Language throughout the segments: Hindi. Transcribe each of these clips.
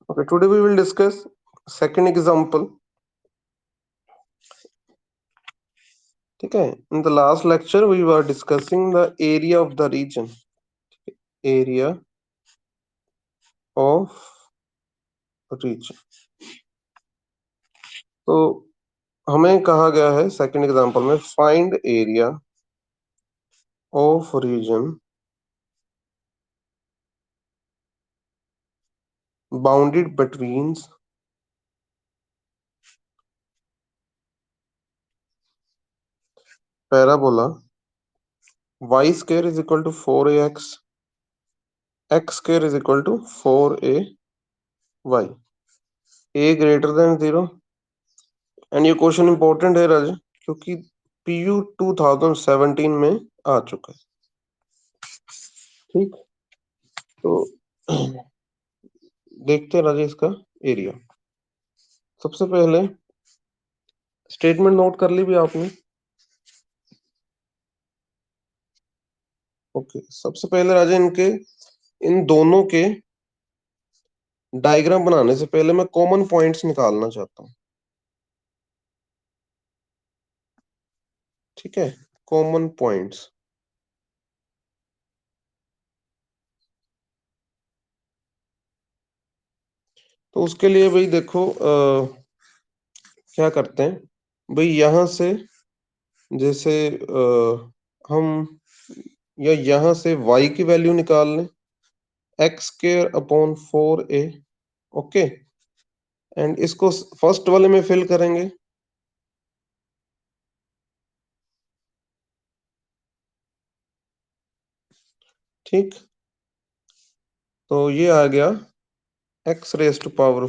Okay, today we will discuss second example. Okay, in the last lecture we were discussing the area of the region. Area of region. तो हमें कहा गया है सेकंड एग्जांपल में find area of region bounded between parabola y square is equal to 4ax, x square is equal to 4ay, a greater than 0. And ये क्वेश्चन इंपॉर्टेंट है राज, क्योंकि PU 2017 में आ चुका है। ठीक, तो देखते हैं राजेश इसका एरिया। सबसे पहले स्टेटमेंट नोट कर ली भी आपने। ओके, सबसे पहले राजे इनके इन दोनों के डायग्राम बनाने से पहले मैं कॉमन पॉइंट्स निकालना चाहता हूं। ठीक है, कॉमन पॉइंट्स। तो उसके लिए भाई देखो क्या करते हैं भाई, यहां से जैसे हम या यहां से y की वैल्यू निकाल लें, x square upon 4a। Okay, and इसको फर्स्ट वाले में फिल करेंगे। ठीक, तो ये आ गया x raise to power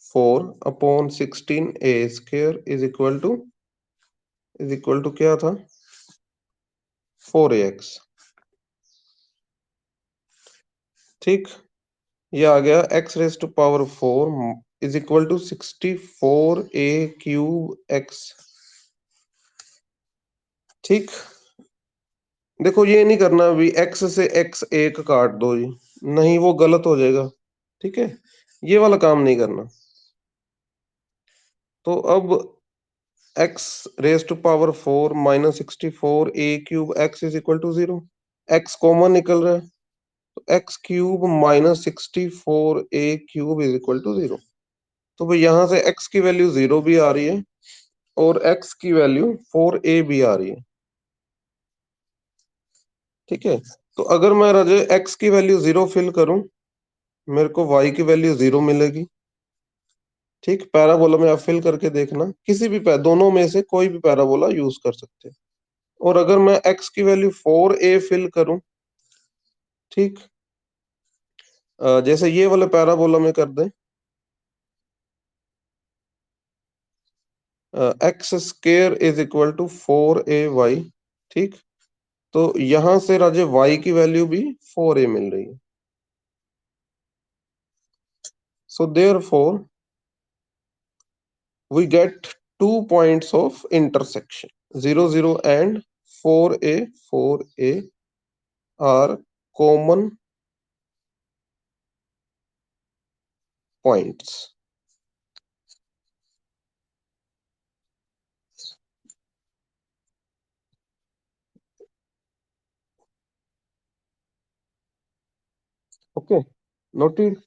4 upon 16a square is equal to क्या था, 4ax। ठीक, ये आ गया x raise to power 4 is equal to 64a cube x. ठीक, देखो ये नहीं करना अभी एक्स से एक्स एक काट दो जी, नहीं वो गलत हो जाएगा। ठीक है, ये वाला काम नहीं करना। तो अब x raise to power 4 minus 64a cube x is equal to 0। X common निकल रहा है, तो x cube minus 64a cube is equal to 0। तो भाई यहां से एक्स की वैल्यू 0 भी आ रही है और एक्स की वैल्यू 4a भी आ रही है। ठीक है, तो अगर मैं राजे एक्स की वैल्यू 0 फिल करूं, मेरे को y की वैल्यू 0 मिलेगी। ठीक, पैराबोला में आप फिल करके देखना, किसी भी दोनों में से कोई भी पैराबोला यूज कर सकते हैं। और अगर मैं x की वैल्यू 4a फिल करूं, ठीक, जैसे ये वाले पैराबोला में कर दें, x square is equal to 4ay। ठीक, तो यहां से राजे y की वैल्यू भी 4a मिल रही है। So therefore we get 2 points of intersection, 0 0 and 4a are common points. Okay, noted.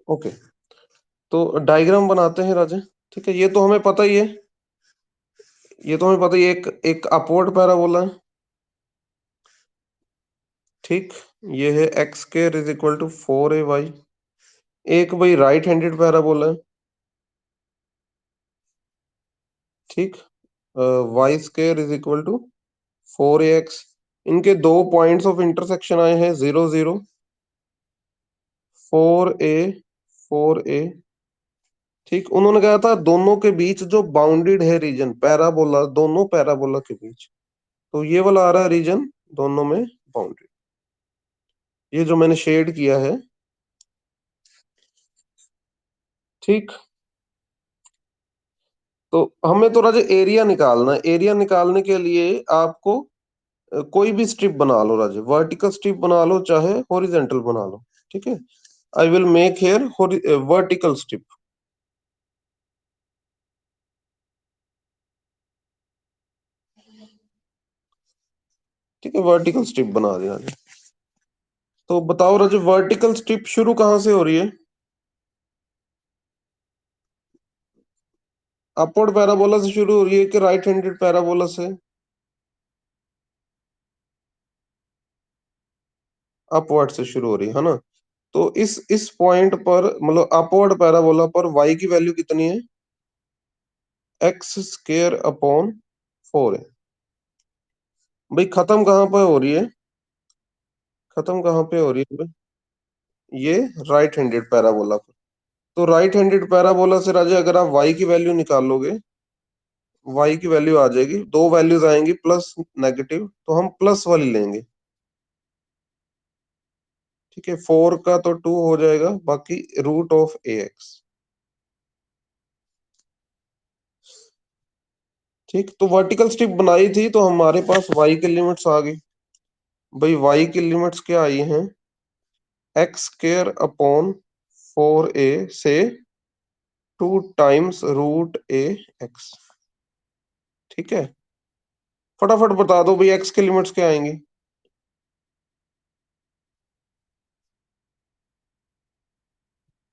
Okay, तो डायग्राम बनाते हैं राजा। ठीक है, ये तो हमें पता ही है, ये तो हमें पता ही है, एक एक अपवर्ड पैराबोला है। ठीक, ये है x square is equal to 4ay। एक भाई राइट हैंडेड पैराबोला है। ठीक, y square is equal to 4ax। इनके दो पॉइंट्स ऑफ इंटरसेक्शन आए हैं 0 0, 4a। ठीक, उन्होंने कहा था दोनों के बीच जो बाउंडेड है रीजन, पैराबोला, दोनों पैराबोला के बीच, तो ये वाला आ रहा है रीजन दोनों में बाउंडेड। ये जो मैंने शेड किया है। ठीक, तो हमें थोड़ा जो एरिया निकालना है, एरिया निकालने के लिए आपको कोई भी स्ट्रिप बना लो राजे, वर्टिकल स्ट्रिप बना लो चाहे हॉरिजेंटल बना लो, ठीक है। I will make here vertical strip. ठीक है, वर्टिकल स्ट्रिप बना दिया राजे। तो बताओ राजे, वर्टिकल स्ट्रिप शुरू कहाँ से हो रही है? अपवर्ड पैराबोला से शुरू हो रही है कि राइट हैंडेड पैराबोला से? अपवर्ड से शुरू हो रही है ना? तो इस पॉइंट पर मतलब अपवर्ड पैराबोला पर y की वैल्यू कितनी है? एक्स स्केयर अपॉन 4 है। भाई खत्म कहाँ पे हो रही है? खत्म कहाँ पे हो रही है भाई? ये राइट हैंडेड पैराबोला पर। तो राइट हैंडेड पैराबोला से राजा अगर आप y की वैल्यू निकालोगे, y की वैल्यू आ जाएगी, दो वैल्यूज आएंगी प्लस नेगेटिव, तो हम प्लस वाली लेंगे। ठीक है, 4 का तो 2 हो जाएगा, बाकी रूट ऑफ ए एक्स। ठीक, तो वर्टिकल स्ट्रिप बनाई थी तो हमारे पास y की लिमिट्स आ गई। भाई y की लिमिट्स क्या आई हैं? एक्स स्केयर अपॉन 4a से 2 टाइम्स रूट ए एक्स। ठीक है, फटाफट बता दो भाई एक्स की लिमिट्स क्या आएंगी?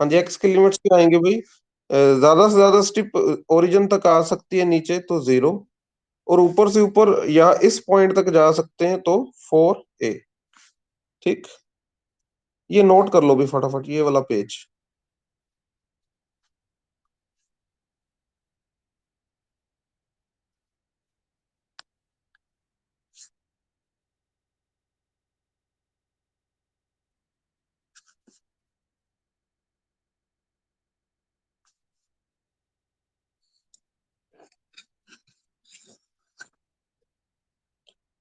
हाँ जी, एक्स की लिमिट्स क्या आएंगे भाई? ज्यादा से ज्यादा स्ट्रिप ओरिजिन तक आ सकती है, नीचे तो 0, और ऊपर से ऊपर या इस पॉइंट तक जा सकते हैं तो 4a। ठीक, ये नोट कर लो भी फटाफट, ये वाला पेज।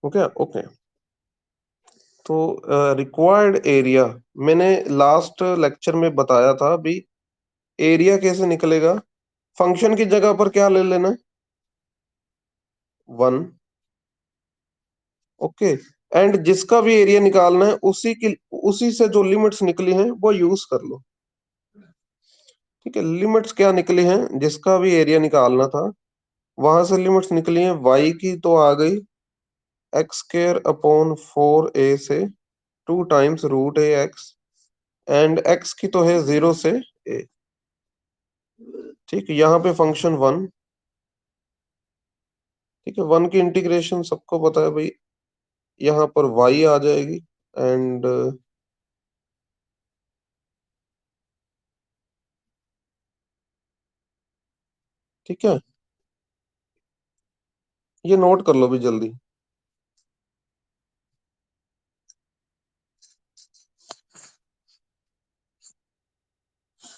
Okay okay. तो रिक्वायर्ड एरिया, मैंने लास्ट लेक्चर में बताया था भी, एरिया कैसे निकलेगा? फंक्शन की जगह पर क्या ले लेना? 1। ओके, एंड जिसका भी एरिया निकालना है उसी से जो लिमिट्स निकली हैं वो यूज कर लो। ठीक है, लिमिट्स क्या निकली हैं? जिसका भी एरिया निकालना था वहां से लिमिट्स निकली हैं, y की तो आ गई एक्स स्केयर अपॉन 4a से 2 times root a x, and x की तो है 0 से a। ठीक है, यहाँ पे फंक्शन 1। ठीक है, 1 की इंटीग्रेशन सबको पता है भाई, यहाँ पर y आ जाएगी, एंड ठीक है, ये नोट कर लो भी जल्दी।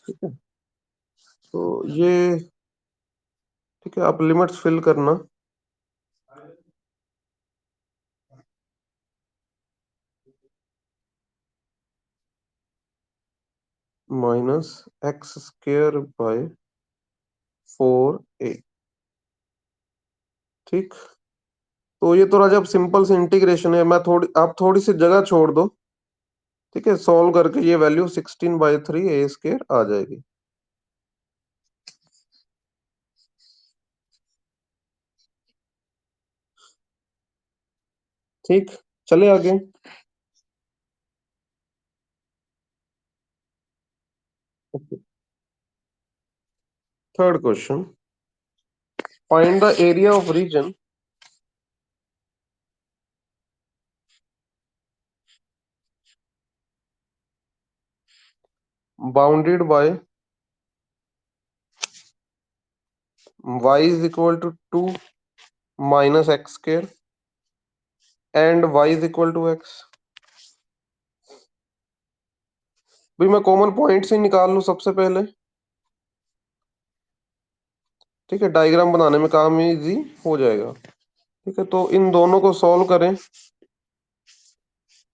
ठीक है, तो ये ठीक है, आप लिमिट्स फिल करना। Minus x square by 4a। ठीक, तो ये तो राजा अब सिंपल से इंटीग्रेशन है, मैं थोड़ी आप थोड़ी सी जगह छोड़ दो। ठीक है, सॉल्व करके ये वैल्यू 16/3 a² आ जाएगी। ठीक, चले आगे। Third question, find the area of region bounded by y is equal to 2 minus x square and y is equal to x। भाई मैं कॉमन पॉइंट से निकाल लूं सबसे पहले। ठीक है, डायग्राम बनाने में काम इजी हो जाएगा। ठीक है, तो इन दोनों को सॉल्व करें,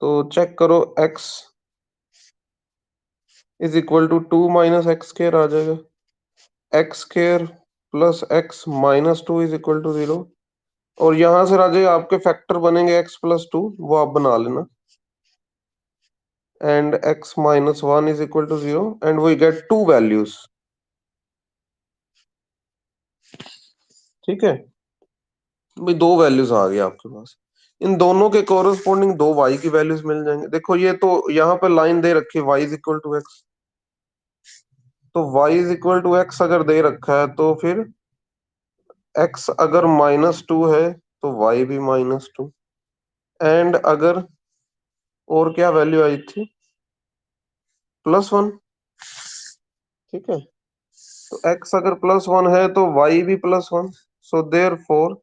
तो चेक करो x is equal to 2 minus x square आ जाएगा। X square plus x minus two is equal to 0। और यहां से राजे आपके फैक्टर बनेंगे एक्स प्लस टू, वो आप बना लेना। And x minus one is equal to 0 and we get two values. ठीक है भाई, दो वैल्यूज आ गई आपके पास। इन दोनों के कोरस्पोंडिंग दो वाई की वैल्यूज मिल जाएंगे। देखो ये तो यहाँ पे लाइन दे रखी है y is equal to x, तो y is equal to x अगर दे रखा है तो फिर x अगर माइनस टू है तो y भी माइनस टू। एंड अगर और क्या वैल्यू आई थी, प्लस वन। ठीक है, तो x अगर प्लस वन है तो y भी plus one. So there four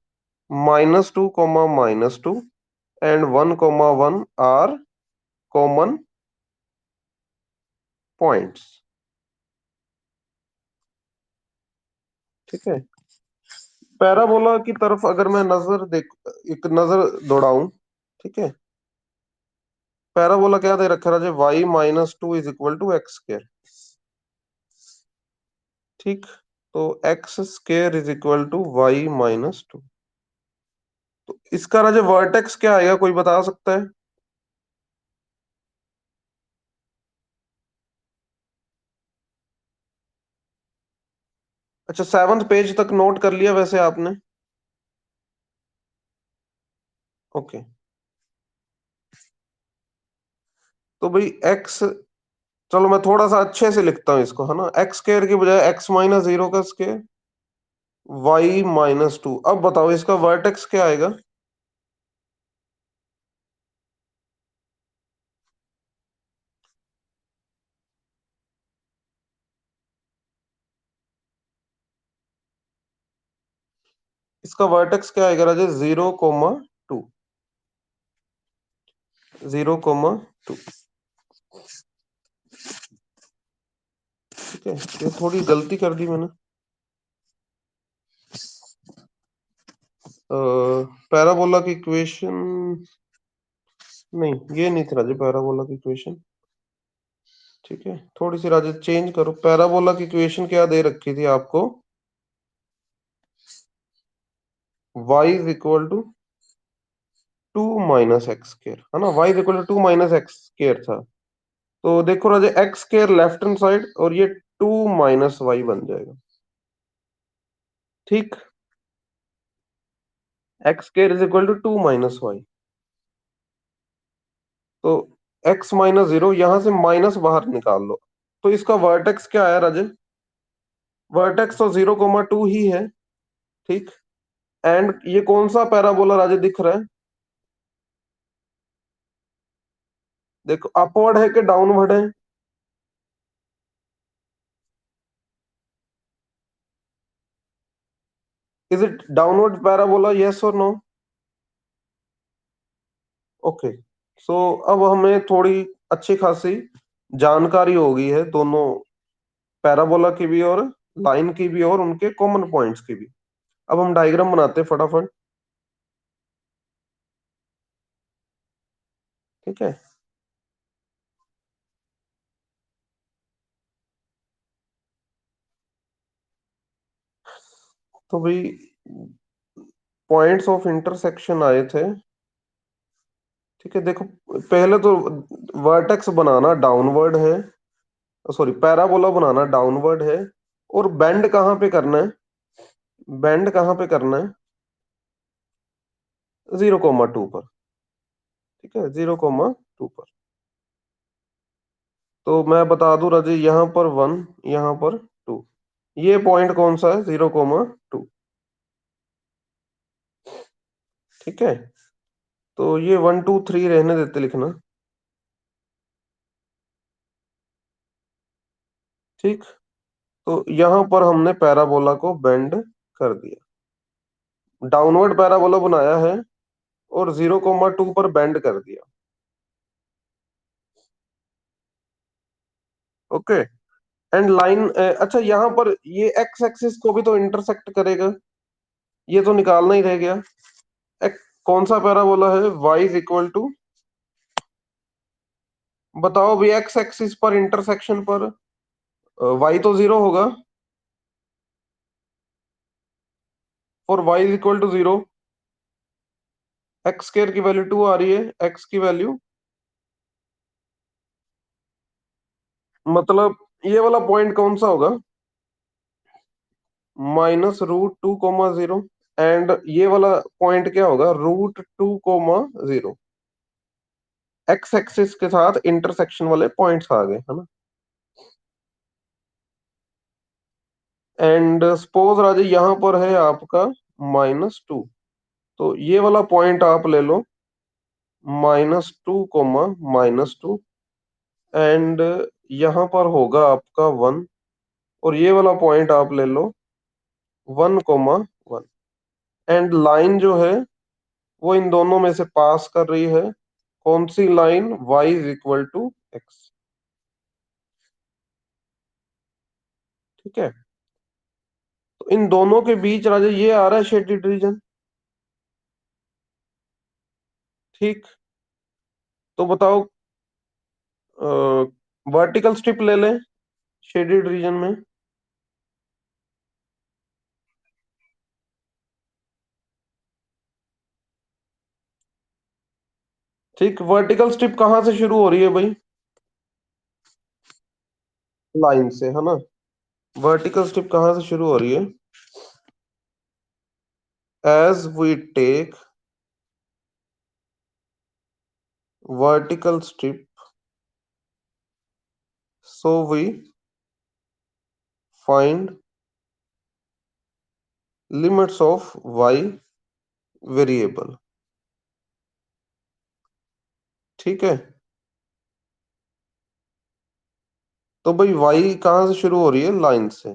minus two comma minus two and one comma one are common points. ठीक है, पैराबोला की तरफ अगर मैं नजर देख एक नजर दौड़ाऊं, ठीक है, पैराबोला क्या दे रखा है राजे, y minus two is equal to x square. ठीक, तो x square is equal to y minus two. तो इसका राजे वर्टेक्स क्या आएगा, कोई बता सकता है? अच्छा, सेवंथ पेज तक नोट कर लिया वैसे आपने? ओके, तो भाई एक्स, चलो मैं थोड़ा सा अच्छे से लिखता हूँ इसको, है ना, एक्स स्क्र की बजाय एक्स माइनस जीरो का स्क्र, वाई माइनस टू। अब बताओ इसका वर्टेक्स क्या आएगा? इसका वर्टेक्स क्या आएगा राजे, zero comma two, zero comma two. ठीक है, ये थोड़ी गलती कर दी मैंने। पैराबोला की इक्वेशन, नहीं ये नहीं थी राजे पैराबोला की इक्वेशन। ठीक है, थोड़ी सी राजे चेंज करो। पैराबोला की इक्वेशन क्या दे रखी थी आपको, y is equal to two minus x square, है ना, y is equal to two minus x square था। तो देखो राजे x square left hand side और ये टू माइनस वाई बन जाएगा। ठीक, x square is equal to two minus y. तो x माइनस जीरो, यहां से माइनस बाहर निकाल लो। तो इसका वर्टेक्स क्या है राजे, वर्टेक्स तो जीरो कोमा टू ही है। ठीक, एंड ये कौन सा पैराबोला राजे दिख रहा है? देखो अपवर्ड है कि डाउनवर्ड है? Is it downward parabola, yes और नो? ओके, सो अब हमें थोड़ी अच्छी खासी जानकारी हो गई है दोनों पैराबोला की भी और लाइन की भी और उनके कॉमन पॉइंट्स की भी। अब हम डायग्राम बनाते हैं फटाफट। ठीक है, तो भाई पॉइंट्स ऑफ इंटरसेक्शन आए थे। ठीक है, देखो पहले तो वर्टेक्स बनाना डाउनवर्ड है, सॉरी पैराबोला बनाना डाउनवर्ड है। और बेंड कहाँ पे करना है, बेंड कहाँ पे करना है, जीरो कोमा टू पर। ठीक है, जीरो कोमा टू पर। तो मैं बता दूं राजे, यहाँ पर वन, यहाँ पर टू, ये पॉइंट कौन सा है, जीरो कोमा टू। ठीक है, तो ये वन टू थ्री रहने देते लिखना। ठीक, तो यहाँ पर हमने पैराबोला को बेंड कर दिया, डाउनवर्ड पैराबोला बनाया है और जीरो कोमा टू पर बेंड कर दिया। ओके, एंड लाइन, अच्छा यहाँ पर ये एक्स एक्सिस को भी तो इंटरसेक्ट करेगा, ये तो निकालना ही रह गया। एक, कौन सा पैराबोला है, y इज इक्वल टू, बताओ भी एक्स एक्सिस पर इंटरसेक्शन पर y तो जीरो होगा। For y is equal to 0, x square की वैल्यू 2 आ रही है, एक्स की वैल्यू मतलब ये वाला पॉइंट कौन सा होगा, -√2, 0, एंड ये वाला पॉइंट क्या होगा, √2, 0। एक्स एक्सिस के साथ इंटरसेक्शन वाले पॉइंट्स आ गए, है ना। एंड सपोज राजे यहां पर है आपका -2, तो ये वाला पॉइंट आप ले लो -2, -2, एंड यहां पर होगा आपका 1, और ये वाला पॉइंट आप ले लो 1, 1, एंड लाइन जो है वो इन दोनों में से पास कर रही है, कौन सी line, y is equal to x. ठीक है, तो इन दोनों के बीच राजा ये आ रहा है शेडेड रीजन। ठीक, तो बताओ, वर्टिकल स्ट्रिप ले लें शेडेड रीजन में। ठीक, वर्टिकल स्ट्रिप कहाँ से शुरू हो रही है भाई, लाइन से, है ना। वर्टिकल स्ट्रिप कहाँ से शुरू हो रही है, as we take vertical strip, so we find limits of y variable. ठीक है, तो भाई y कहाँ से शुरू हो रही है, लाइन से,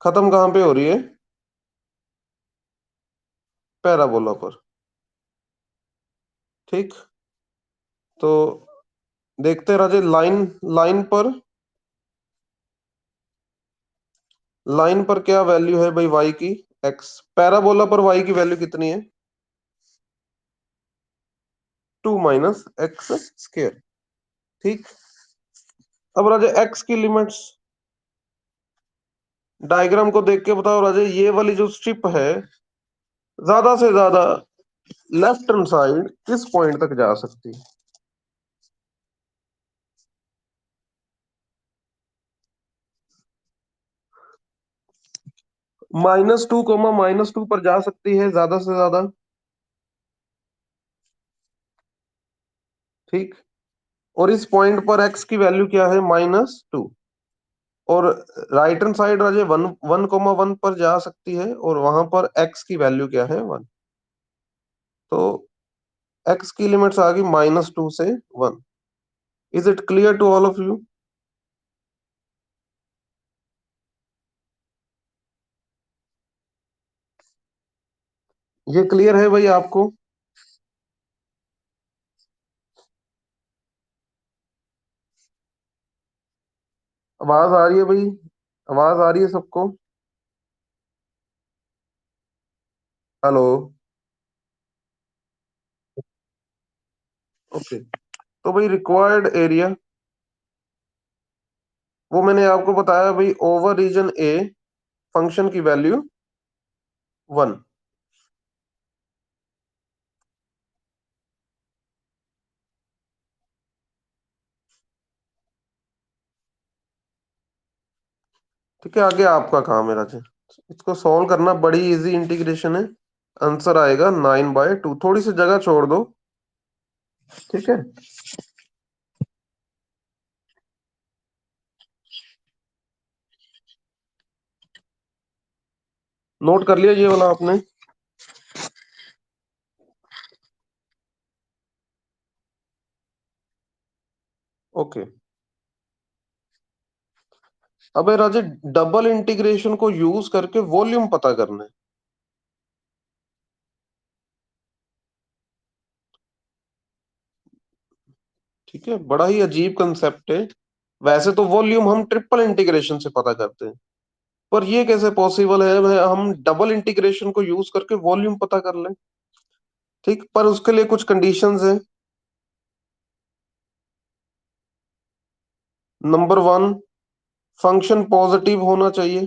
खत्म कहाँ पे हो रही है, पैराबोला पर। ठीक, तो देखते हैं राजे, लाइन पर क्या वैल्यू है भाई y की, x, पैराबोला पर y की वैल्यू कितनी है, 2 - x²। ठीक, अब राजे x की लिमिट्स डायग्राम को देख के बताओ राजे, ये वाली जो स्ट्रिप है ज्यादा से ज्यादा लेफ्ट हैंड साइड किस पॉइंट तक जा सकती है, -2, -2 पर जा सकती है ज्यादा से ज्यादा। ठीक, और इस पॉइंट पर x की वैल्यू क्या है, -2, और राइट हैंड साइड राजे 1, 1, 1 पर जा सकती है, और वहां पर x की वैल्यू क्या है, 1। तो x की लिमिट्स आ गई -2 से 1। Is it clear to all of you. ये क्लियर है भाई आपको, आवाज आ रही है भाई, आवाज आ रही है सबको, हेलो। ओके, तो भाई रिक्वायर्ड एरिया, वो मैंने आपको बताया भाई, ओवर रीजन ए फंक्शन की वैल्यू 1। ठीक है, आगे आपका काम है राजे, इसको सॉल्व करना बड़ी इजी इंटीग्रेशन है, आंसर आएगा 9/2, थोड़ी सी जगह छोड़ दो। ठीक है, नोट कर लिया ये वाला आपने। ओके, अबे राजे डबल इंटीग्रेशन को यूज करके वॉल्यूम पता करना है। ठीक है, बड़ा ही अजीब कंसेप्ट है, वैसे तो वॉल्यूम हम ट्रिपल इंटीग्रेशन से पता करते हैं, पर ये कैसे पॉसिबल है भाई, हम डबल इंटीग्रेशन को यूज करके वॉल्यूम पता कर लें। ठीक, पर उसके लिए कुछ कंडीशंस हैं। नंबर 1, फंक्शन पॉजिटिव होना चाहिए।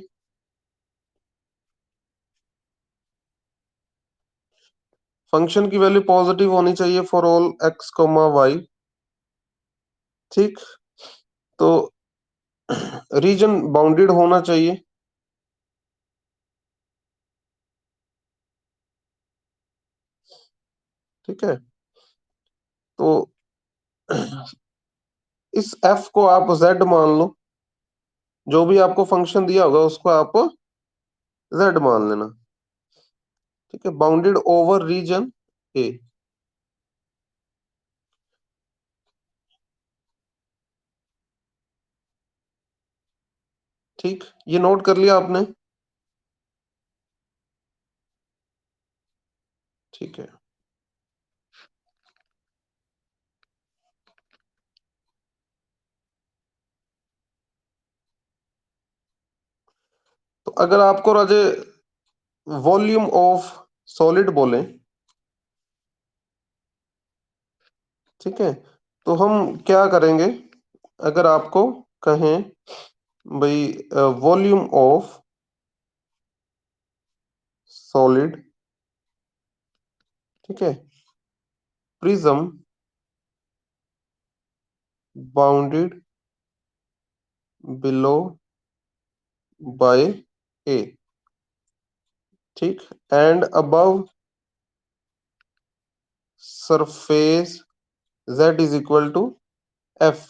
फंक्शन की वैल्यू पॉजिटिव होनी चाहिए for all x comma y. ठीक। तो रीजन बाउंडेड होना चाहिए। ठीक है। तो इस एफ को आप जेड मान लो। जो भी आपको फंक्शन दिया होगा उसको आप जेड मान लेना। ठीक है, बाउंडेड ओवर रीजन ए। ठीक, ये नोट कर लिया आपने। ठीक है। तो अगर आपको राजे वॉल्यूम ऑफ सॉलिड बोले, ठीक है, तो हम क्या करेंगे? अगर आपको कहें भाई वॉल्यूम ऑफ सॉलिड, ठीक है, prism bounded below by a, ठीक, and above surface z is equal to f.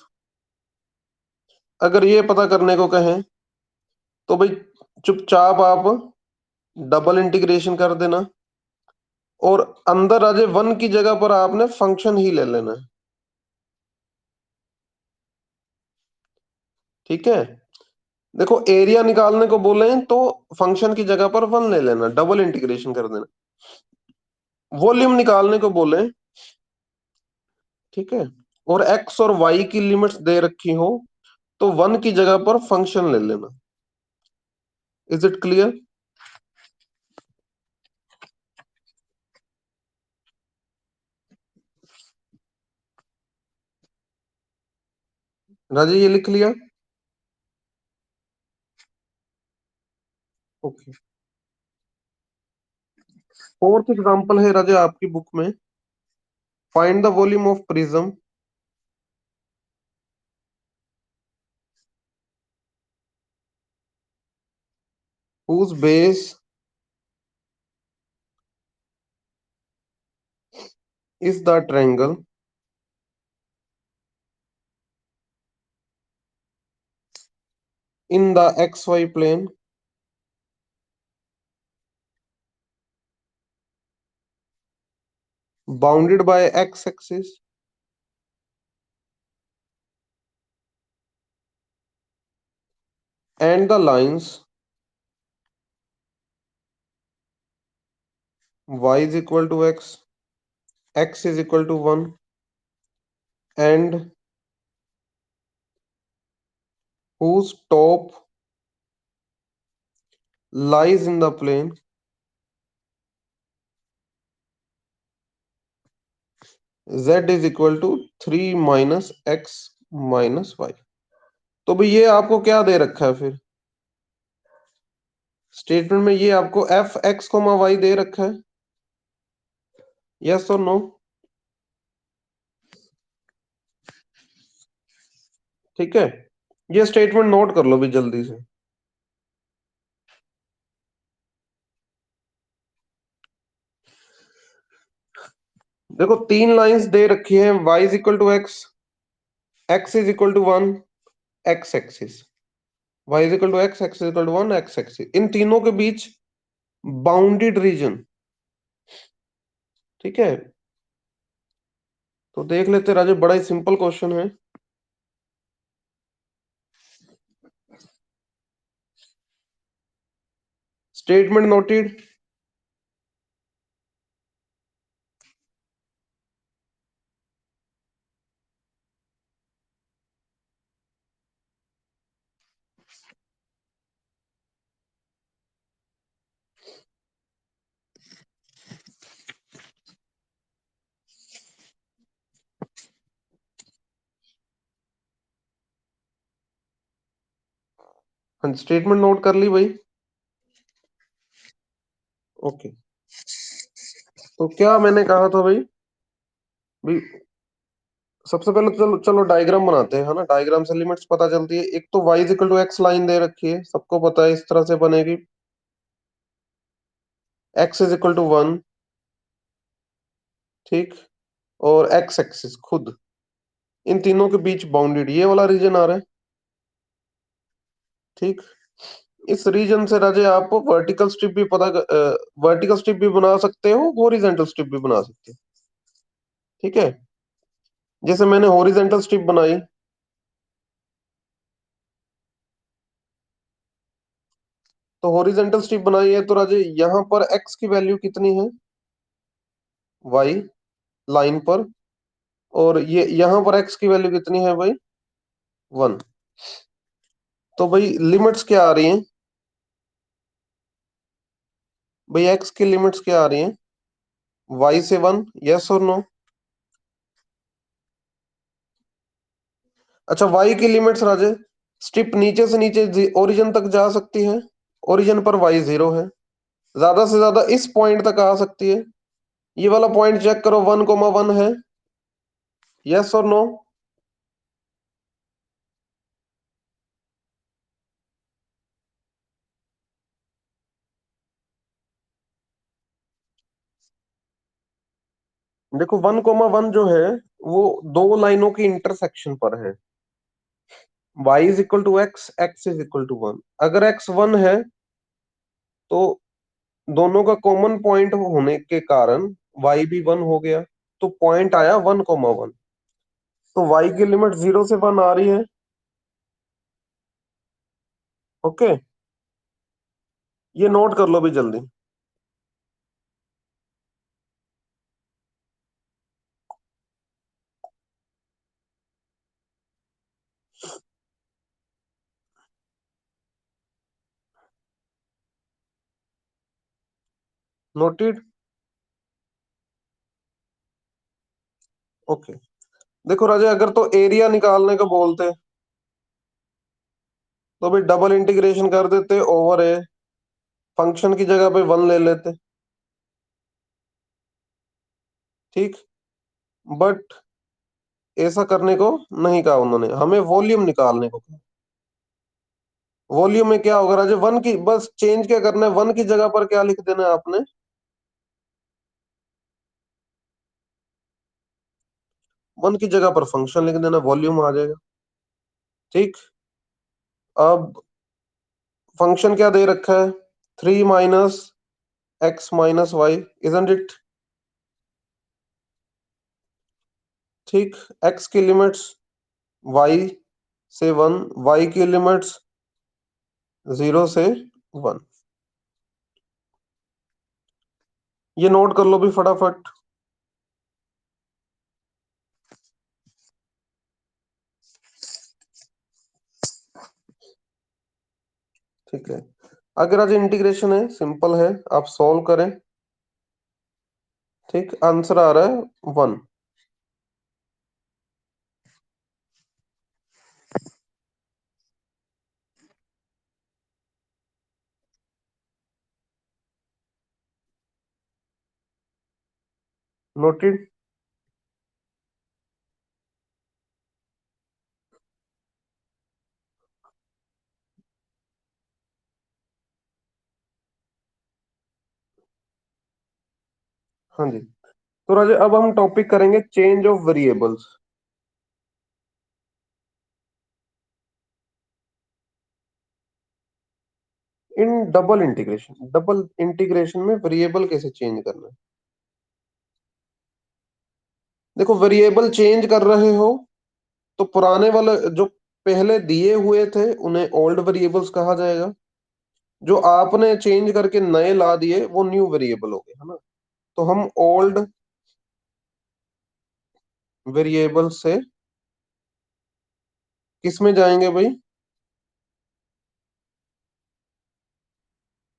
अगर ये पता करने को कहें तो भाई चुपचाप आप डबल इंटीग्रेशन कर देना और अंदर आ जाए वन की जगह पर आपने फंक्शन ही ले लेना है। ठीक है। देखो एरिया निकालने को बोले तो फंक्शन की जगह पर वन ले लेना, डबल इंटीग्रेशन कर देना। वॉल्यूम निकालने को बोले, ठीक है, और एक्स और वाई की लिमिट्स दे रखी हो तो वन की जगह पर फंक्शन ले लेना। Is it clear? राजे ये लिख लिया? ओके। फोर्थ एग्जांपल है राजे आपकी बुक में। Find the volume of prism whose base is the triangle in the xy plane bounded by x-axis and the lines y is equal to x, x is equal to 1, and whose top lies in the plane z is equal to 3 minus x minus y। तो भाई ये आपको क्या दे रखा है फिर स्टेटमेंट में? ये आपको एफ एक्स कोमा वाई दे रखा है, यस और नो? ठीक है, ये स्टेटमेंट नोट कर लो भी जल्दी से। देखो तीन लाइंस दे रखी हैं, y is equal to x, x is equal to 1, x axis, y is equal to x, x is equal to 1, x axis, इन तीनों के बीच बाउंडेड रीजन। ठीक है, तो देख लेते राजे, बड़ा ही सिंपल क्वेश्चन है। Statement noted. हाँ, स्टेटमेंट नोट कर ली भाई। ओके। तो क्या मैंने कहा था भाई? भाई सबसे पहले तो चलो चलो डायग्राम बनाते हैं, है ना। डायग्राम से लिमिट्स पता चलती है। एक तो y is equal to x line दे रखी है, सबको पता है इस तरह से बनेगी। x इज इक्वल टू 1, ठीक। और x एक्सिस खुद, इन तीनों के बीच बाउंडेड ये वाला रीजन आ रहा है, ठीक। इस रीजन से राजे आप वर्टिकल स्ट्रिप भी वर्टिकल स्ट्रिप भी बना सकते हो, हॉरिजॉन्टल स्ट्रिप भी बना सकते हो, ठीक है। जैसे मैंने हॉरिजॉन्टल स्ट्रिप बनाई, तो हॉरिजॉन्टल स्ट्रिप बनाई है तो राजे यहाँ पर x की वैल्यू कितनी है, y लाइन पर, और ये यहाँ पर x की वैल्यू कितनी है भाई, 1। तो भाई लिमिट्स क्या आ रही हैं, भाई x की लिमिट्स क्या आ रही हैं, y से 1, यस और नो। अच्छा y की लिमिट्स राजे, स्ट्रिप नीचे से नीचे ओरिजिन तक जा सकती है, ओरिजिन पर y 0 है, ज्यादा से ज्यादा इस पॉइंट तक आ सकती है। ये वाला पॉइंट चेक करो, 1,1 है, यस और नो। देखो 1,1 जो है वो दो लाइनों की इंटरसेक्शन पर है। y is equal to x, x is equal to 1। अगर x 1 है तो दोनों का कॉमन पॉइंट होने के कारण y भी 1 हो गया, तो पॉइंट आया 1,1। तो y की लिमिट 0 से 1 आ रही है, ओके। ये नोट कर लो भी जल्दी। Noted, okay. देखो राजा, अगर तो एरिया निकालने का बोलते तो भाई डबल इंटीग्रेशन कर देते ओवर ए, फंक्शन की जगह पे 1 ले लेते, ठीक। बट ऐसा करने को नहीं कहा उन्होंने, हमें वॉल्यूम निकालने को कहा। वॉल्यूम में क्या होगा राजा, 1 की बस चेंज क्या करना है, 1 की जगह पर क्या लिख देना है आपने, 1 की जगह पर फंक्शन लिख देना, वॉल्यूम आ जाएगा, ठीक। अब फंक्शन क्या दे रखा है, 3 - x - y, इजंट इट, ठीक। x की लिमिट्स y से 1, y की लिमिट्स 0 से 1। ये नोट कर लो भी फटाफट। ठीक है, अगर आज इंटीग्रेशन है, सिंपल है, आप सॉल्व करें, ठीक। आंसर आ रहा है 1। नोटेड, हाँ जी। तो राजे अब हम टॉपिक करेंगे change of variables in double integration. Double integration में वेरिएबल कैसे चेंज करना है। देखो वेरिएबल चेंज कर रहे हो तो पुराने वाले जो पहले दिए हुए थे उन्हें ओल्ड वेरिएबल्स कहा जाएगा, जो आपने चेंज करके नए ला दिए वो न्यू वेरिएबल हो गए, है ना। तो हम ओल्ड वेरिएबल से किस में जाएंगे भाई,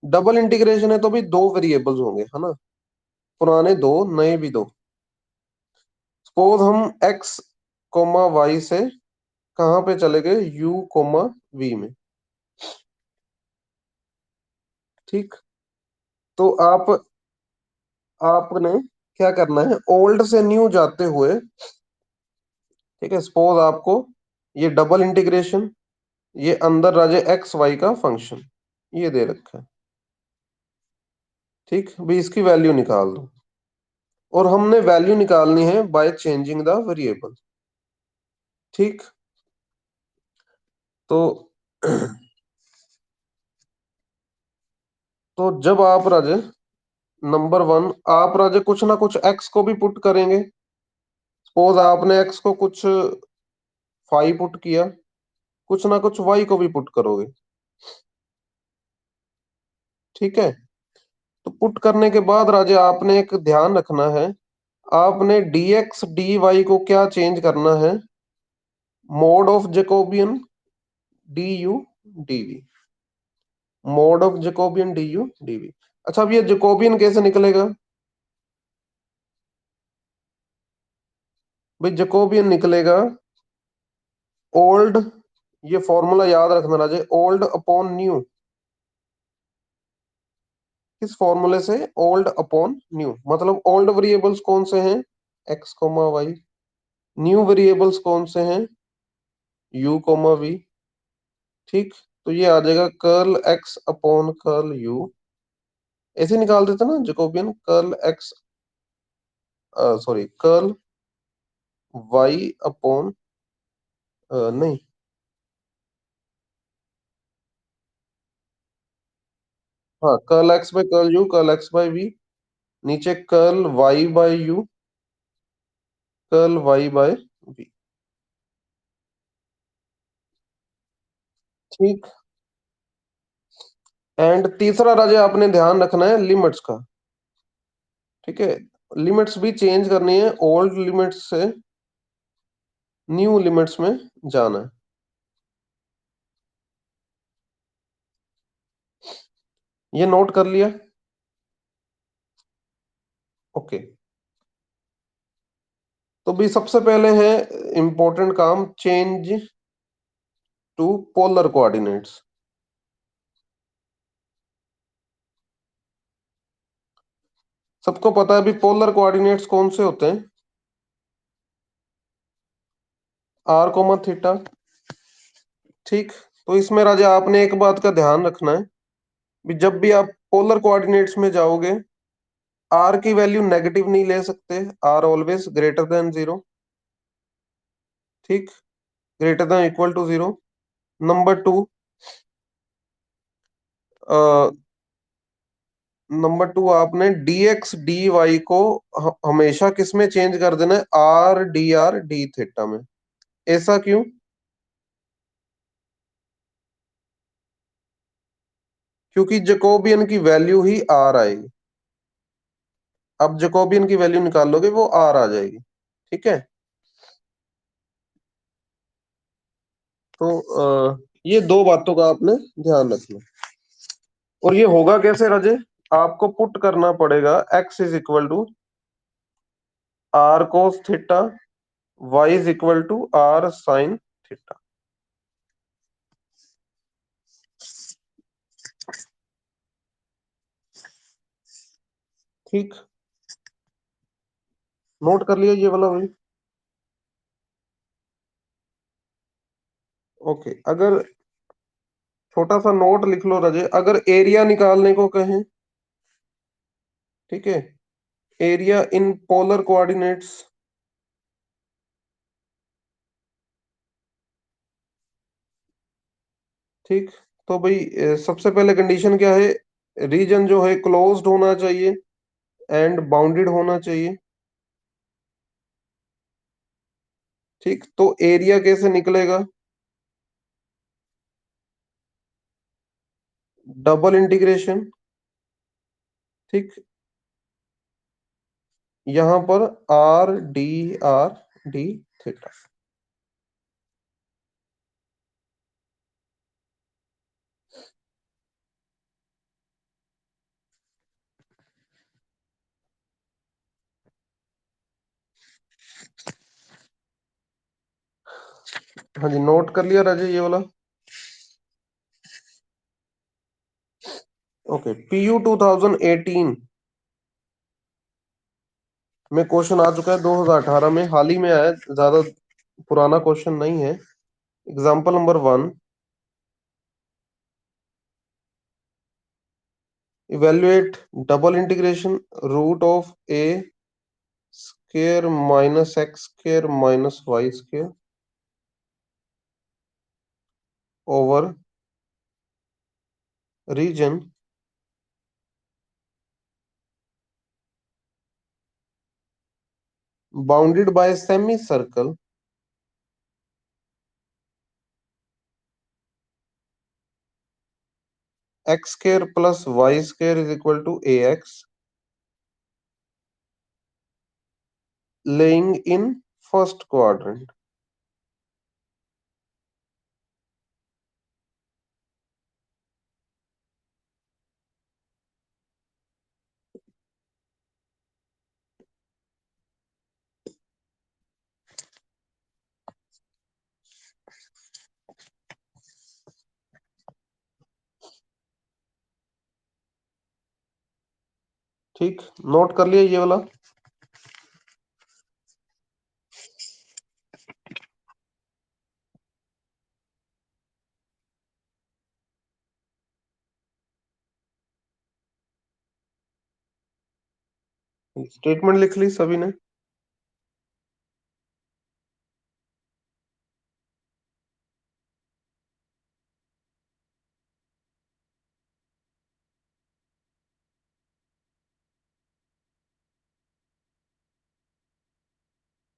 डबल इंटीग्रेशन है तो भाई दो वेरिएबल्स होंगे, है ना। पुराने दो, नए भी दो। सपोज हम x कोमा y से कहाँ पे चले गए, u कोमा v में, ठीक। तो आप आपने क्या करना है, ओल्ड से न्यू जाते हुए, ठीक है, सपोज आपको ये डबल इंटीग्रेशन, ये अंदर राजे एक्स वाई का फंक्शन ये दे रखा है, ठीक भी, इसकी वैल्यू निकाल दो। और हमने वैल्यू निकालनी है बाय चेंजिंग द वेरिएबल, ठीक। तो तो जब आप राजे नंबर वन, आप राजे कुछ ना कुछ एक्स को भी पुट करेंगे। सपोज आपने एक्स को कुछ फाइव पुट किया, कुछ ना कुछ वाई को भी पुट करोगे, ठीक है। तो पुट करने के बाद राजे आपने एक ध्यान रखना है, आपने dx dy को क्या चेंज करना है, mode of Jacobian du dv, mode of Jacobian du dv। अच्छा, अब ये जेकोबियन कैसे निकलेगा? भाई जेकोबियन निकलेगा ओल्ड, ये फॉर्मूला याद रखना राजे, ओल्ड अपॉन न्यू। किस फॉर्मूले से? ओल्ड अपॉन न्यू, मतलब ओल्ड वेरिएबल्स कौन से हैं, x comma y, new variables कौन से हैं, यू कोमा वी, ठीक। तो ये आ जाएगा curl x upon curl u, ऐसे निकाल देते ना Jacobian, curl x, sorry curl y upon, नहीं, हाँ curl x by curl u, curl x by v, नीचे curl y by u, curl y by v, ठीक। एंड तीसरा राजा आपने ध्यान रखना है लिमिट्स का, ठीक है। लिमिट्स भी चेंज करनी है, ओल्ड लिमिट्स से न्यू लिमिट्स में जाना है, ये नोट कर लिया? ओके। तो भी सबसे पहले है इंपॉर्टेंट काम, चेंज टू पोलर कोऑर्डिनेट्स। सबको पता है भी पोलर कोऑर्डिनेट्स कौन से होते हैं, आर कोमा थीटा, ठीक। तो इसमें राजा आपने एक बात का ध्यान रखना है, भी जब भी आप पोलर कोऑर्डिनेट्स में जाओगे, आर की वैल्यू नेगेटिव नहीं ले सकते, r always greater than zero, ठीक, greater than equal to zero. Number two, number two आपने dx dy को हमेशा किस में चेंज कर देना है, are d r d theta में। ऐसा क्यों? क्योंकि जैकोबियन की वैल्यू ही आर आएगी, अब जैकोबियन की वैल्यू निकाल लोगे वो आर आ जाएगी, ठीक है। तो ये दो बातों का आपने ध्यान रखना। और ये होगा कैसे राजे, आपको पुट करना पड़ेगा x is equal to r cos theta, y is equal to r sine theta, ठीक। नोट कर लिया ये वाला भाई? ओके। अगर छोटा सा नोट लिख लो राजे, अगर एरिया निकालने को कहें, ठीक है, एरिया इन पोलर कोऑर्डिनेट्स, ठीक। तो भाई सबसे पहले कंडीशन क्या है, रीजन जो है क्लोज्ड होना चाहिए एंड बाउंडेड होना चाहिए, ठीक। तो एरिया कैसे निकलेगा, डबल इंटीग्रेशन, ठीक, यहां पर आर डी थीटा, हाँ जी, नोट कर लिया राजे ये वाला? ओके। पीयू 2018 में क्वेश्चन आ चुका है 2018 में, हाल ही में आया, ज्यादा पुराना क्वेश्चन नहीं है। Example number 1, evaluate double integration root of a square minus x square minus y square over region bounded by semi circle x square plus y square is equal to a x laying in first quadrant। ठीक, नोट कर लिया ये वाला। स्टेटमेंट लिख ली सभी ने?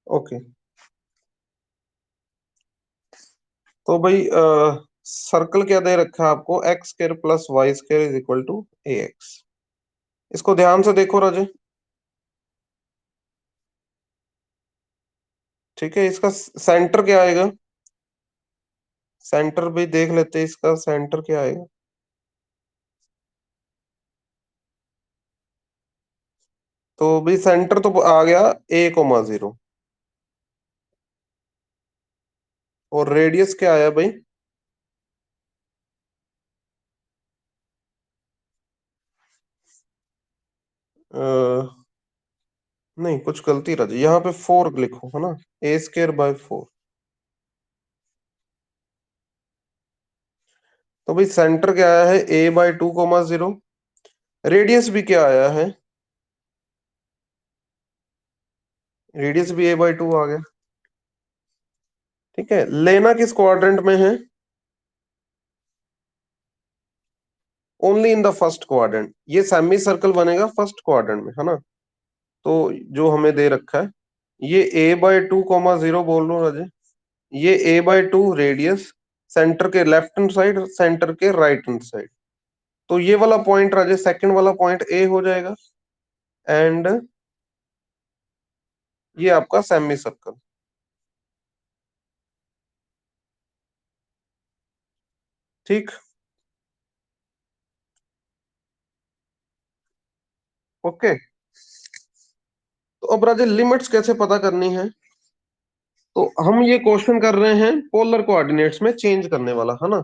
ओके, तो भाई सर्कल क्या दे रखा है आपको, x square plus y square is equal to a x. इसको ध्यान से देखो राजे। ठीक है, इसका सेंटर क्या आएगा? सेंटर भी देख लेते हैं, इसका सेंटर क्या आएगा। तो भाई सेंटर तो आ गया a,0, और रेडियस क्या आया भाई? नहीं, कुछ गलती रह यहाँ पे 4 लिखो है ना, a² बाय 4। तो भाई सेंटर क्या आया है, a/2, 0। रेडियस भी क्या आया है? रेडियस भी a/2 आ गया। ठीक है, लेना किस क्वाड्रेंट में है? Only in the first quadrant. ये सेमी सर्कल बनेगा फर्स्ट क्वाड्रेंट में, है ना। तो जो हमें दे रखा है, ये a/2, 0 बोल रहा हूँ राजे। ये a/2 रेडियस, सेंटर के लेफ्ट हैंड साइड, सेंटर के राइट हैंड साइड। तो ये वाला पॉइंट राजे, सेकंड वाला पॉइंट ए हो जाएगा। एंड ये आपका सेमी सर्कल। ठीक। ओके, तो अब राजे लिमिट्स कैसे पता करनी है? तो हम ये क्वेश्चन कर रहे हैं पोलर कोऑर्डिनेट्स में चेंज करने वाला, है ना।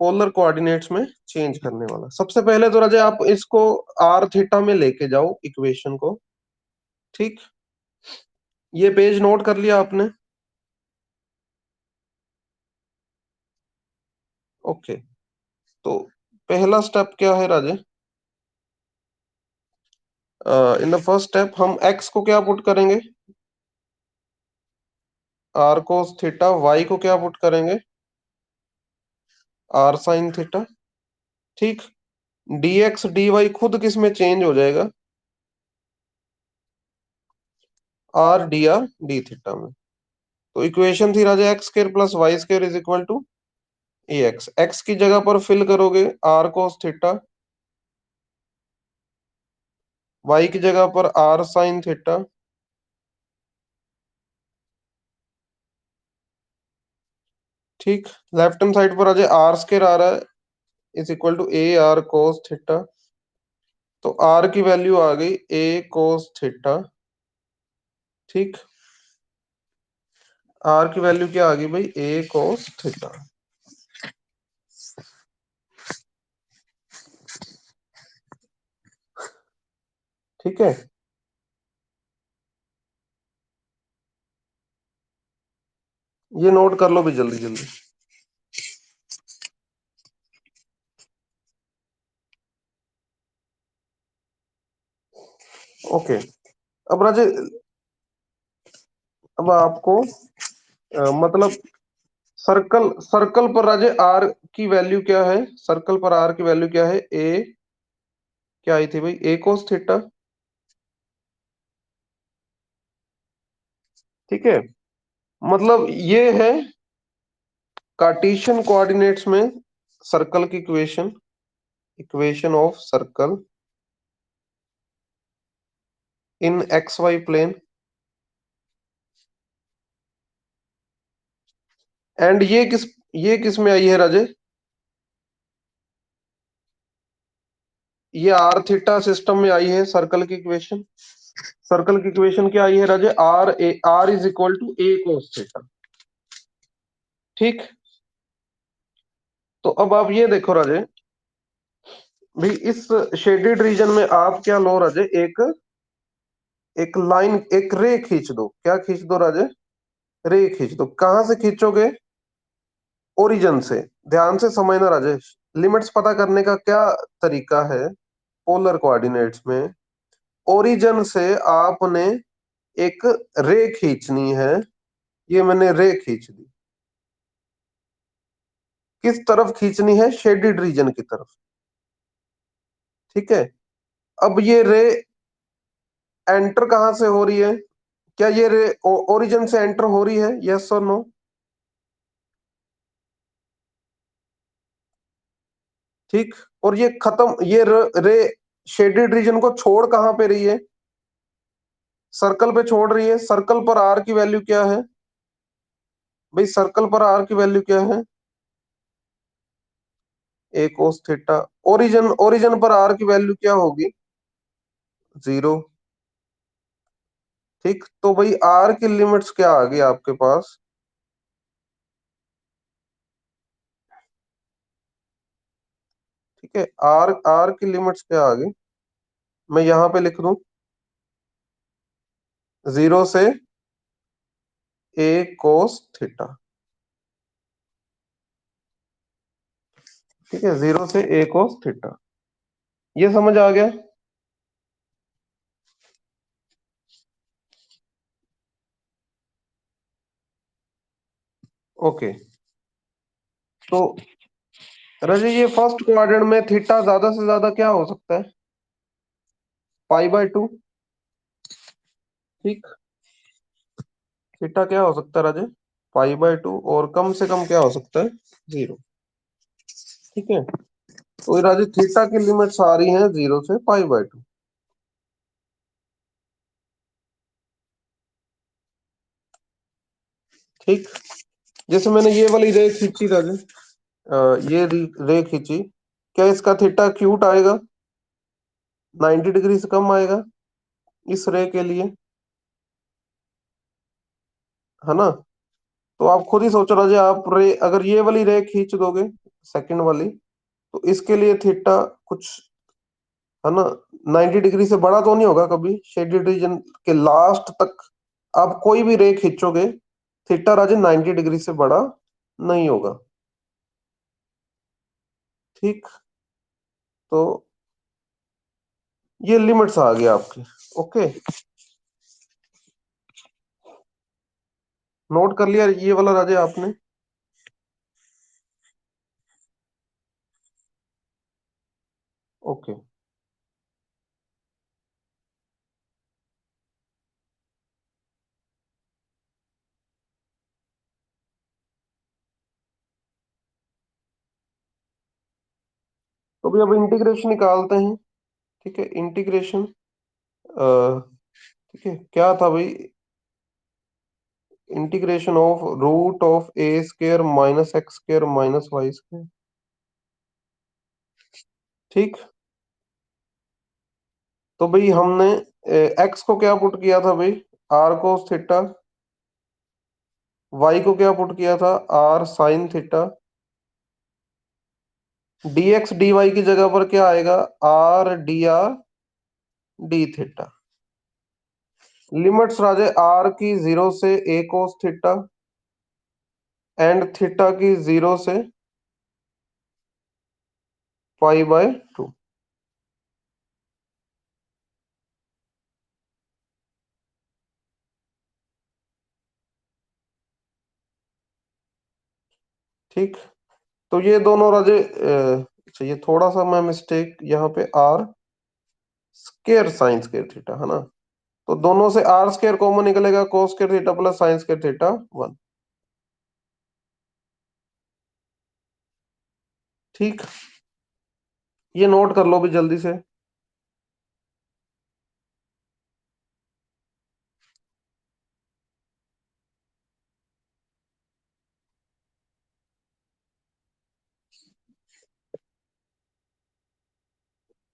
पोलर कोऑर्डिनेट्स में चेंज करने वाला। सबसे पहले तो राजे आप इसको आर थीटा में लेके जाओ इक्वेशन को। ठीक, ये पेज नोट कर लिया आपने? ओके, तो पहला स्टेप क्या है राजे? इन द फर्स्ट स्टेप हम एक्स को क्या पुट करेंगे, आर कोस थीटा। वाई को क्या पुट करेंगे, आर साइन थीटा। ठीक, dx dy खुद किस में चेंज हो जाएगा, r d r d theta में। तो इक्वेशन थी राजा x square plus y square is equal to a x. X की जगह पर फिल करोगे आर कोस थीटा, वाई की जगह पर आर साइन थीटा। ठीक, लेफ्ट हैंड साइड पर आ जाए आर स्क्वायर आ रहा है is equal to a r cos theta. तो आर की वैल्यू आ गई ए कोस थीटा। ठीक, आर की वैल्यू क्या आ गई भाई, ए कोस थीटा। ठीक है, ये नोट कर लो भी जल्दी जल्दी। ओके। अब राजे, अब आपको मतलब सर्कल सर्कल पर राजे आर की वैल्यू क्या है, सर्कल पर आर की वैल्यू क्या है, ए क्या आई थी भाई, ए कोस थीटा। ठीक है, मतलब ये है कार्टेशियन कोऑर्डिनेट्स में सर्कल की equation, equation of circle in x y plane. And ये किस में आई है राजे, ये आर थीटा सिस्टम में आई है सर्कल की इक्वेशन। सर्कल की इक्वेशन क्या आई है राजे, r is equal to a cos theta. ठीक। तो अब आप ये देखो राजे, भाई इस शेडेड रीजन में आप क्या लो राजे, एक एक लाइन, एक रे खींच दो। क्या खींच दो राजे, रे खींच दो। कहां से खींचोगे, ओरिजिन से। ध्यान से समझना राजेश, लिमिट्स पता करने का क्या तरीका है पोलर कोऑर्डिनेट्स में। ओरिजिन से आपने एक रे खींचनी है, ये मैंने रे खींच दी। किस तरफ खींचनी है, शेडेड रीजन की तरफ। ठीक है, अब ये रे एंटर कहां से हो रही है, क्या ये रे ओरिजिन से एंटर हो रही है, यस और नो। ठीक। और ये खत्म, ये रे शेडेड रीजन को छोड़ कहां पे रही है, सर्कल पे छोड़ रही है। सर्कल पर आर की वैल्यू क्या है भाई, सर्कल पर आर की वैल्यू क्या है, ए कोस थीटा। ओरिजिन ओरिजिन पर आर की वैल्यू क्या होगी, 0। ठीक, तो भाई आर की लिमिट्स क्या आ गई आपके पास, ठीक है, आर आर की लिमिट्स क्या आ गई, मैं यहां पे लिख दूं 0 से ए कोस थीटा। ठीक है, 0 से ए कोस थीटा, ये समझ आ गया। ओके। तो रजी ये फर्स्ट क्वाड्रेंट में थीटा ज्यादा से ज्यादा क्या हो सकता है, पाई/2। ठीक, थीटा क्या हो सकता है राजे, पाई/2, और कम से कम क्या हो सकता है, 0। ठीक है, तो ये राजे थीटा की लिमिट्स आ रही हैं 0 से पाई/2। ठीक, जैसे मैंने ये वाली रे खींची राजे, ये रे खींची, क्या इसका थीटा क्यूट आएगा, 90 डिग्री से कम आएगा इस रे के लिए, है ना। तो आप खुद ही सोचो राजे, आप रे अगर ये वाली रे खींच दोगे, सेकंड वाली, तो इसके लिए थीटा कुछ, है ना, 90 डिग्री से बड़ा तो नहीं होगा कभी, शेडेड रीजन के लास्ट तक आप कोई भी रे खींचोगे, थीटा राजे 90 डिग्री से बड़ा नहीं होगा। ठीक, तो ये लिमिट्स आ गई आपकी। ओके, नोट कर लिया ये वाला राजे आपने। ओके, तो भी अब इंटीग्रेशन निकालते हैं। ठीक है, इंटीग्रेशन, ठीक है, क्या था भाई, integration of root of a square minus x square minus y square. ठीक, तो भाई हमने एक्स को क्या पुट किया था भाई, आर कोस थीटा, वाई को क्या पुट किया था, r sine theta. dx dy की जगह पर क्या आएगा, r d r d theta. Limits राजे आर की 0 से a cos theta, and theta की 0 से π/2। ठीक। तो ये दोनों राजे अच्छा, ये थोड़ा सा मैं मिस्टेक यहाँ पे r square sine square theta है ना। तो दोनों से आर स्केयर कॉमन निकलेगा, cos square theta plus sine square theta 1। ठीक। ये नोट कर लो भी जल्दी से।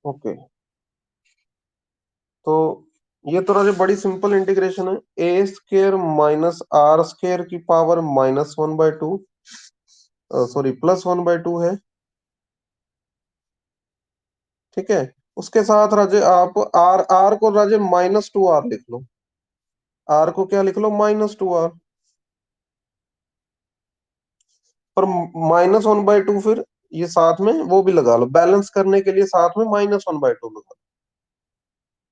ओके। तो ये तो राजे बड़ी सिंपल इंटीग्रेशन है। ए स्केयर माइनस आर स्केयर की पावर -1/2, सॉरी +1/2 है। ठीक है। उसके साथ राजे आप आर आर को राजे -2r लिख लो। आर को क्या लिख लो, -2r। पर -1/2 फिर ये साथ में वो भी लगा लो, बैलेंस करने के लिए साथ में -1/2 लगा लो।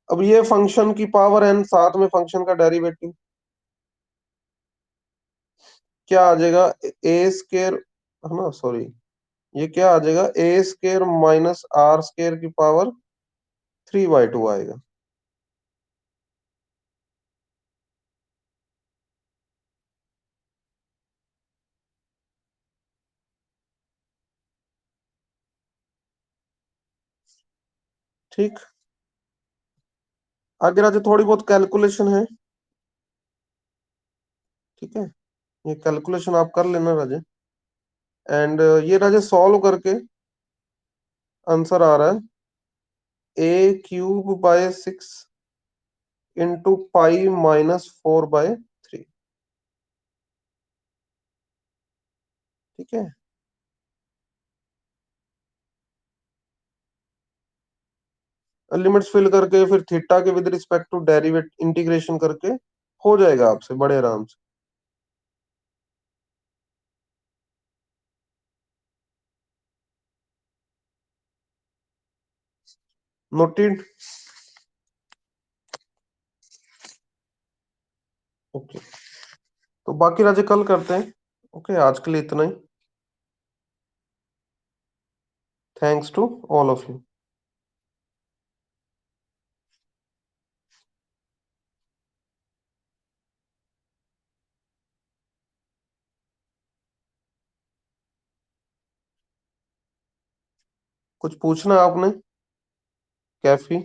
अब ये फंक्शन की पावर n, साथ में फंक्शन का डेरिवेटिव क्या आ जाएगा, ए स्केयर है ना, सॉरी ये क्या आ जाएगा, ए स्केयर माइनस आर स्केयर की पावर 3/2 आएगा। ठीक। आगे राजे थोड़ी बहुत कैलकुलेशन है। ठीक है, ये कैलकुलेशन आप कर लेना राजे। एंड ये राजे सॉल्व करके आंसर आ रहा है a³/6 इंटू π-4/3। ठीक है। लिमिट्स फिल करके फिर थीटा के with respect to derivate integration करके हो जाएगा आपसे बड़े आराम से। नोटेड। ओके। तो बाकी राजे कल करते हैं। ओके, आज के लिए इतना ही। Thanks to all of you. कुछ पूछना है आपने, कैफी?